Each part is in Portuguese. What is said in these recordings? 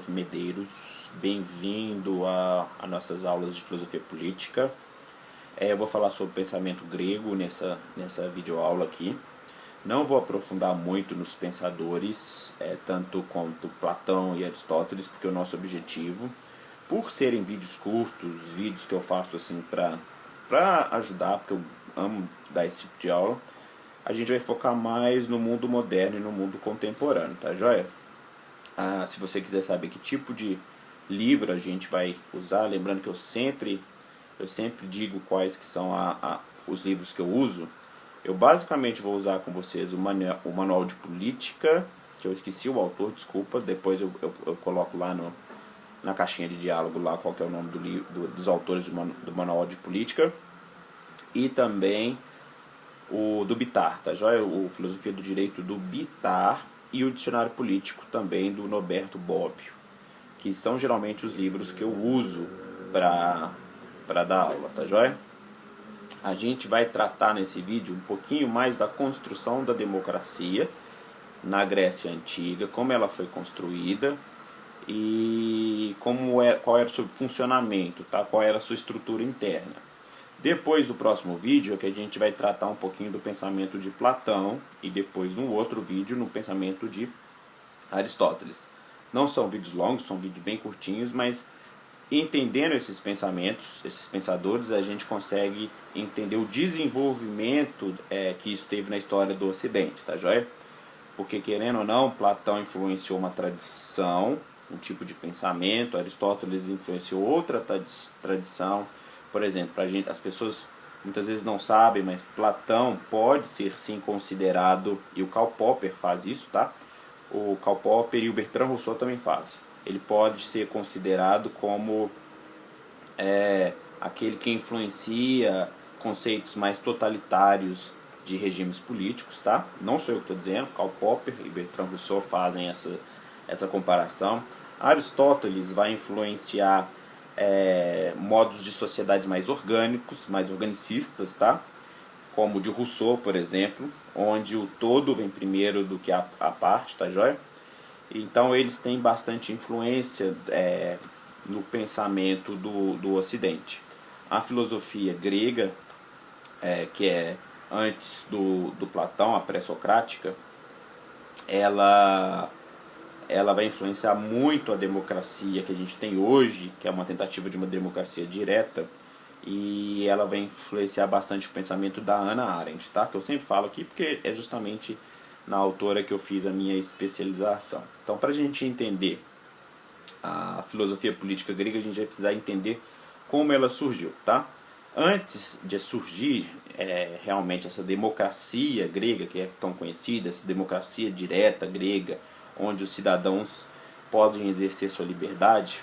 Adolfo Medeiros, bem-vindo a nossas aulas de filosofia política. Eu vou falar sobre pensamento grego nessa videoaula aqui. Não vou aprofundar muito nos pensadores, tanto quanto Platão e Aristóteles, porque o nosso objetivo, por serem vídeos curtos, vídeos que eu faço assim para ajudar, porque eu amo dar esse tipo de aula, a gente vai focar mais no mundo moderno e no mundo contemporâneo, tá joia? Se você quiser saber que tipo de livro a gente vai usar, lembrando que eu sempre digo quais que são os livros que eu uso. Eu basicamente vou usar com vocês o manual de política, que eu esqueci o autor, desculpa, depois eu coloco lá na caixinha de diálogo lá qual que é o nome dos autores do manual de política, e também o do Bittar, tá joia? O Filosofia do Direito do Bittar e o Dicionário Político também do Norberto Bobbio, que são geralmente os livros que eu uso para dar aula, tá joia? A gente vai tratar nesse vídeo um pouquinho mais da construção da democracia na Grécia Antiga, como ela foi construída e qual era o seu funcionamento, tá? Qual era a sua estrutura interna. Depois do próximo vídeo é que a gente vai tratar um pouquinho do pensamento de Platão e depois no outro vídeo no pensamento de Aristóteles. Não são vídeos longos, são vídeos bem curtinhos, mas entendendo esses pensamentos, esses pensadores, a gente consegue entender o desenvolvimento que isso teve na história do Ocidente, tá joia? Porque querendo ou não, Platão influenciou uma tradição, um tipo de pensamento, Aristóteles influenciou outra tradição. Por exemplo, as pessoas muitas vezes não sabem, mas Platão pode ser sim considerado, e o Karl Popper faz isso, tá? O Karl Popper e o Bertrand Russell também faz. Ele pode ser considerado como aquele que influencia conceitos mais totalitários de regimes políticos, tá? Não sou eu que estou dizendo, Karl Popper e Bertrand Russell fazem essa comparação. Aristóteles vai influenciar modos de sociedades mais orgânicos, mais organicistas, tá? Como o de Rousseau, por exemplo, onde o todo vem primeiro do que a parte, tá joia? Então eles têm bastante influência no pensamento do Ocidente. A filosofia grega, que é antes do Platão, a pré-socrática, ela vai influenciar muito a democracia que a gente tem hoje, que é uma tentativa de uma democracia direta, e ela vai influenciar bastante o pensamento da Hannah Arendt, tá? Que eu sempre falo aqui porque é justamente na autora que eu fiz a minha especialização. Então, para a gente entender a filosofia política grega, a gente vai precisar entender como ela surgiu, tá? Antes de surgir realmente essa democracia grega, que é tão conhecida, essa democracia direta grega, onde os cidadãos podem exercer sua liberdade,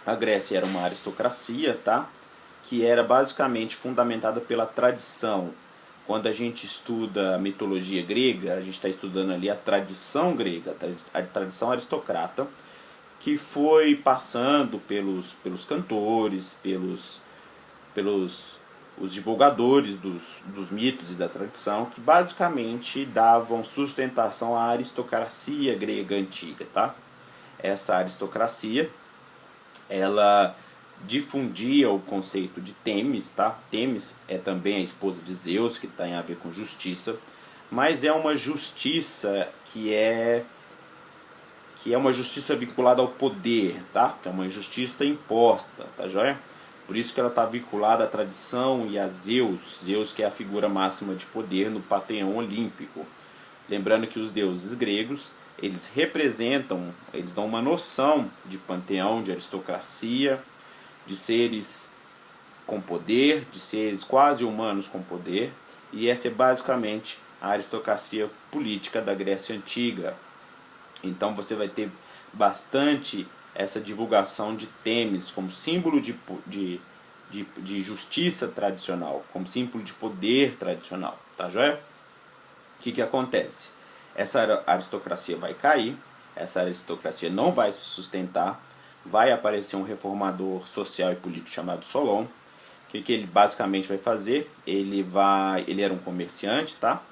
a Grécia era uma aristocracia, tá? Que era basicamente fundamentada pela tradição. Quando a gente estuda a mitologia grega, a gente está estudando ali a tradição grega, a tradição aristocrata, que foi passando pelos cantores, pelos os divulgadores dos mitos e da tradição, que basicamente davam sustentação à aristocracia grega antiga, tá? Essa aristocracia, ela difundia o conceito de Temis, tá? Temis é também a esposa de Zeus, que tem a ver com justiça, mas é uma justiça que é uma justiça vinculada ao poder, tá? Que é uma justiça imposta, tá joia? Por isso que ela está vinculada à tradição e a Zeus, Zeus que é a figura máxima de poder no panteão olímpico. Lembrando que os deuses gregos, eles dão uma noção de panteão, de aristocracia, de seres com poder, de seres quase humanos com poder, e essa é basicamente a aristocracia política da Grécia Antiga. Então você vai ter bastante essa divulgação de Temis como símbolo de justiça tradicional, como símbolo de poder tradicional, tá joia? O que acontece? Essa aristocracia vai cair, essa aristocracia não vai se sustentar, vai aparecer um reformador social e político chamado Solon. O que ele basicamente vai fazer? Ele era um comerciante, tá?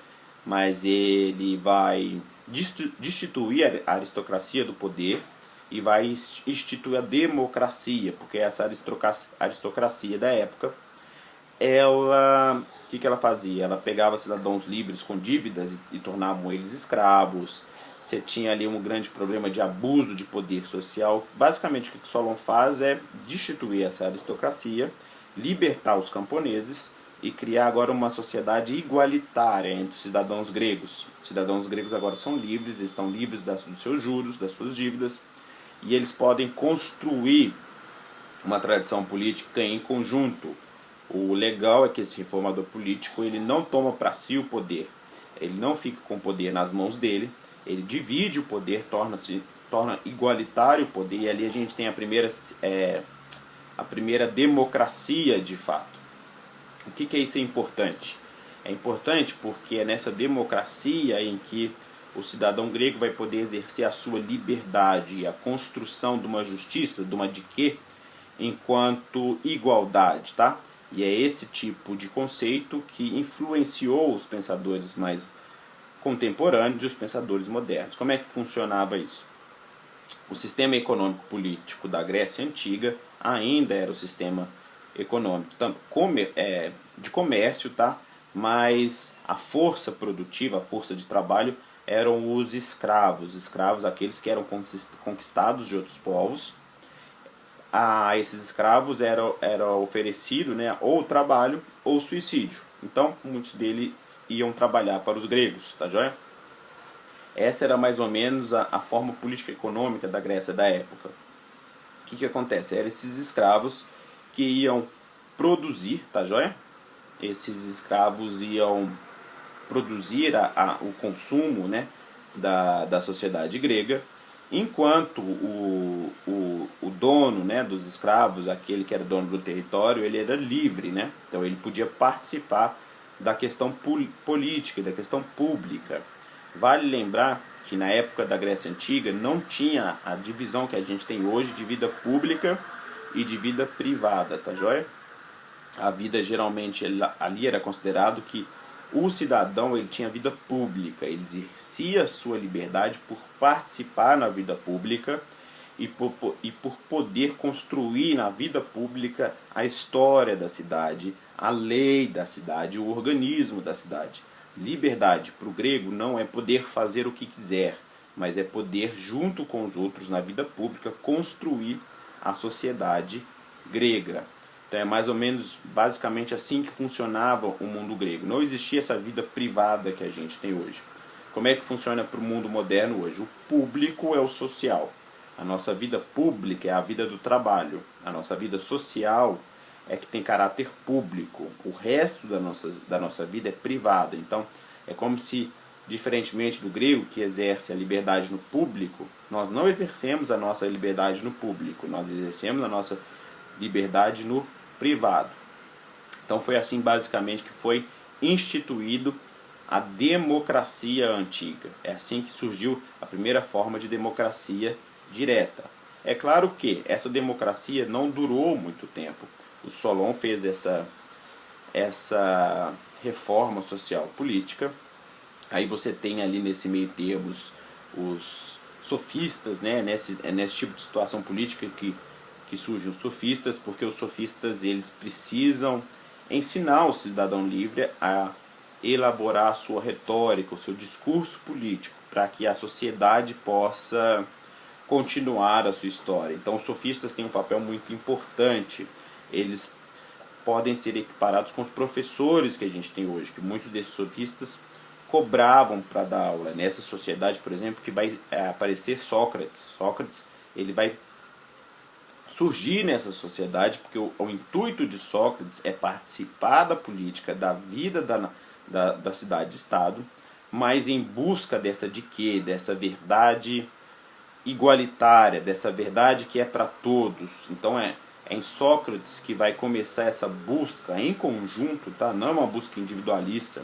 Mas ele vai destituir a aristocracia do poder e vai instituir a democracia, porque essa aristocracia da época, ela, o que ela fazia? Ela pegava cidadãos livres com dívidas e tornavam eles escravos. Você tinha ali um grande problema de abuso de poder social. Basicamente, o que Solon faz é destituir essa aristocracia, libertar os camponeses e criar agora uma sociedade igualitária entre os cidadãos gregos. Os cidadãos gregos agora são livres, estão livres dos seus juros, das suas dívidas, e eles podem construir uma tradição política em conjunto. O legal é que esse reformador político ele não toma para si o poder, ele não fica com o poder nas mãos dele, ele divide o poder, torna igualitário o poder, e ali a gente tem a primeira democracia de fato. O que é isso importante? É importante porque é nessa democracia em que o cidadão grego vai poder exercer a sua liberdade e a construção de uma justiça, de uma diquê, enquanto igualdade, tá? E é esse tipo de conceito que influenciou os pensadores mais contemporâneos e os pensadores modernos. Como é que funcionava isso? O sistema econômico político da Grécia Antiga ainda era o sistema econômico de comércio, tá? Mas a força produtiva, a força de trabalho eram os escravos. Escravos, aqueles que eram conquistados de outros povos. A esses escravos era oferecido, né, ou trabalho ou suicídio. Então, muitos deles iam trabalhar para os gregos, tá joia? Essa era mais ou menos a forma política e econômica da Grécia da época. O que acontece? Eram esses escravos que iam produzir, tá joia? Esses escravos iam produzir o consumo, né, da sociedade grega, enquanto o dono, né, dos escravos, aquele que era dono do território, ele era livre, né? Então ele podia participar da questão política, da questão pública. Vale lembrar que na época da Grécia Antiga não tinha a divisão que a gente tem hoje de vida pública e de vida privada, tá joia? A vida geralmente ali era considerado que o cidadão ele tinha vida pública, ele exercia a sua liberdade por participar na vida pública e por poder construir na vida pública a história da cidade, a lei da cidade, o organismo da cidade. Liberdade para o grego não é poder fazer o que quiser, mas é poder, junto com os outros na vida pública, construir a sociedade grega. Então é mais ou menos, basicamente assim que funcionava o mundo grego. Não existia essa vida privada que a gente tem hoje. Como é que funciona para o mundo moderno hoje? O público é o social. A nossa vida pública é a vida do trabalho. A nossa vida social é que tem caráter público. O resto da nossa vida é privada. Então é como se, diferentemente do grego que exerce a liberdade no público, nós não exercemos a nossa liberdade no público. Nós exercemos a nossa liberdade no privado. Então foi assim basicamente que foi instituído a democracia antiga. É assim que surgiu a primeira forma de democracia direta. É claro que essa democracia não durou muito tempo. O Solon fez essa reforma social política. Aí você tem ali nesse meio termo os sofistas, né? Nesse tipo de situação política que surgem os sofistas, porque os sofistas eles precisam ensinar o cidadão livre a elaborar a sua retórica, o seu discurso político, para que a sociedade possa continuar a sua história. Então os sofistas têm um papel muito importante. Eles podem ser equiparados com os professores que a gente tem hoje, que muitos desses sofistas cobravam para dar aula. Nessa sociedade, por exemplo, que vai aparecer Sócrates. Sócrates ele vai surgir nessa sociedade porque o intuito de Sócrates é participar da política, da vida da cidade-estado, mas em busca dessa diquê, dessa verdade igualitária, dessa verdade que é para todos. Então é em Sócrates que vai começar essa busca em conjunto, tá? Não é uma busca individualista,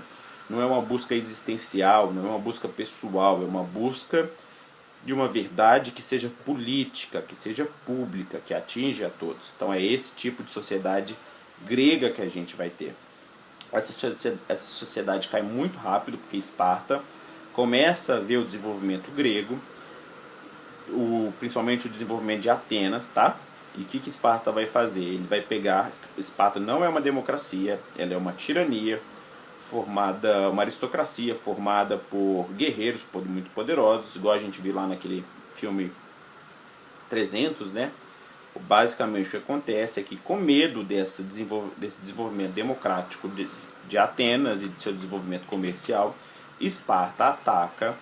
não é uma busca existencial, não é uma busca pessoal, é uma busca de uma verdade que seja política, que seja pública, que atinja a todos. Então é esse tipo de sociedade grega que a gente vai ter. Essa sociedade cai muito rápido, porque Esparta começa a ver o desenvolvimento grego, principalmente o desenvolvimento de Atenas, tá? E o que Esparta vai fazer? Ele vai pegar... Esparta não é uma democracia, ela é uma tirania, uma aristocracia formada por guerreiros muito poderosos, igual a gente viu lá naquele filme 300, né? Basicamente o que acontece é que, com medo desse desenvolvimento democrático de Atenas e de seu desenvolvimento comercial, Esparta ataca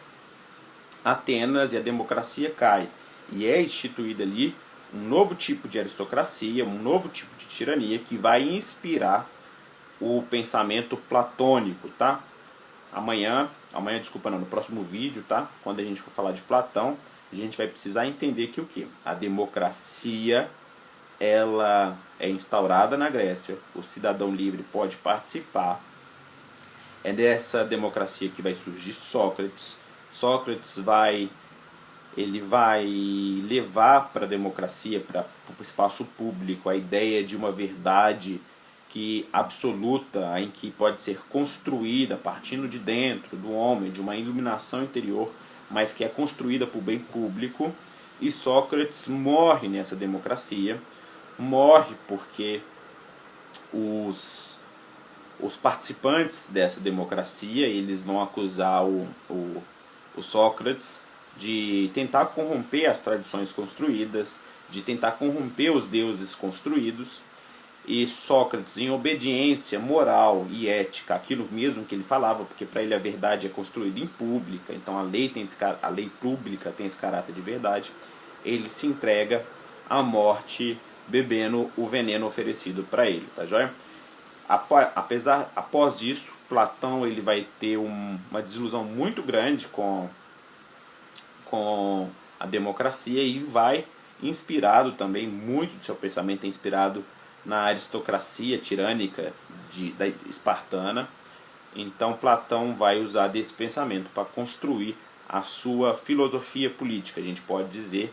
Atenas e a democracia cai. E é instituída ali um novo tipo de aristocracia, um novo tipo de tirania que vai inspirar o pensamento platônico, tá? No próximo vídeo, tá? Quando a gente for falar de Platão, a gente vai precisar entender que o quê? A democracia, ela é instaurada na Grécia, o cidadão livre pode participar. É dessa democracia que vai surgir Sócrates. Sócrates vai levar para a democracia, para o espaço público, a ideia de uma verdade absoluta, em que pode ser construída partindo de dentro do homem, de uma iluminação interior, mas que é construída para o bem público. E Sócrates morre nessa democracia, morre porque os participantes dessa democracia, eles vão acusar o Sócrates de tentar corromper as tradições construídas, de tentar corromper os deuses construídos. E Sócrates, em obediência moral e ética, aquilo mesmo que ele falava, porque para ele a verdade é construída em pública, então a lei pública tem esse caráter de verdade, ele se entrega à morte bebendo o veneno oferecido para ele, tá joia? Após isso, Platão ele vai ter uma desilusão muito grande com a democracia e vai, inspirado também, muito do seu pensamento é inspirado na aristocracia tirânica da espartana. Então Platão vai usar desse pensamento para construir a sua filosofia política. A gente pode dizer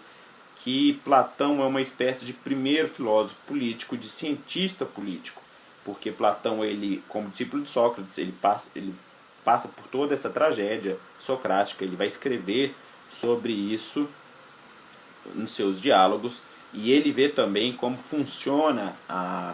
que Platão é uma espécie de primeiro filósofo político, de cientista político, porque Platão, ele, como discípulo de Sócrates, ele passa por toda essa tragédia socrática, ele vai escrever sobre isso nos seus diálogos, e ele vê também como funciona a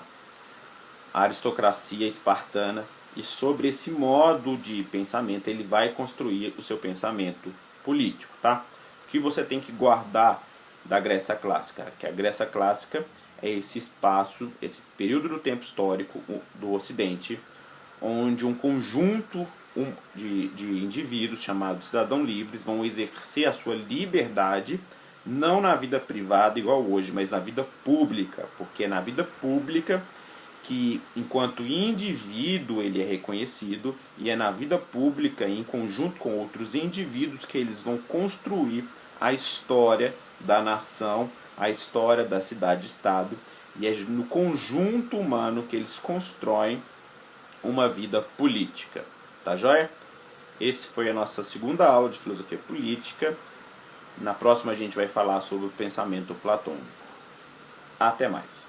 aristocracia espartana, e sobre esse modo de pensamento ele vai construir o seu pensamento político, tá? O que você tem que guardar da Grécia Clássica? Que a Grécia Clássica é esse espaço, esse período do tempo histórico do Ocidente, onde um conjunto de indivíduos chamados cidadãos livres vão exercer a sua liberdade, não na vida privada igual hoje, mas na vida pública, porque é na vida pública que, enquanto indivíduo, ele é reconhecido, e é na vida pública, em conjunto com outros indivíduos, que eles vão construir a história da nação, a história da cidade-estado, e é no conjunto humano que eles constroem uma vida política. Tá joia? Esse foi a nossa segunda aula de filosofia política. Na próxima a gente vai falar sobre o pensamento platônico. Até mais.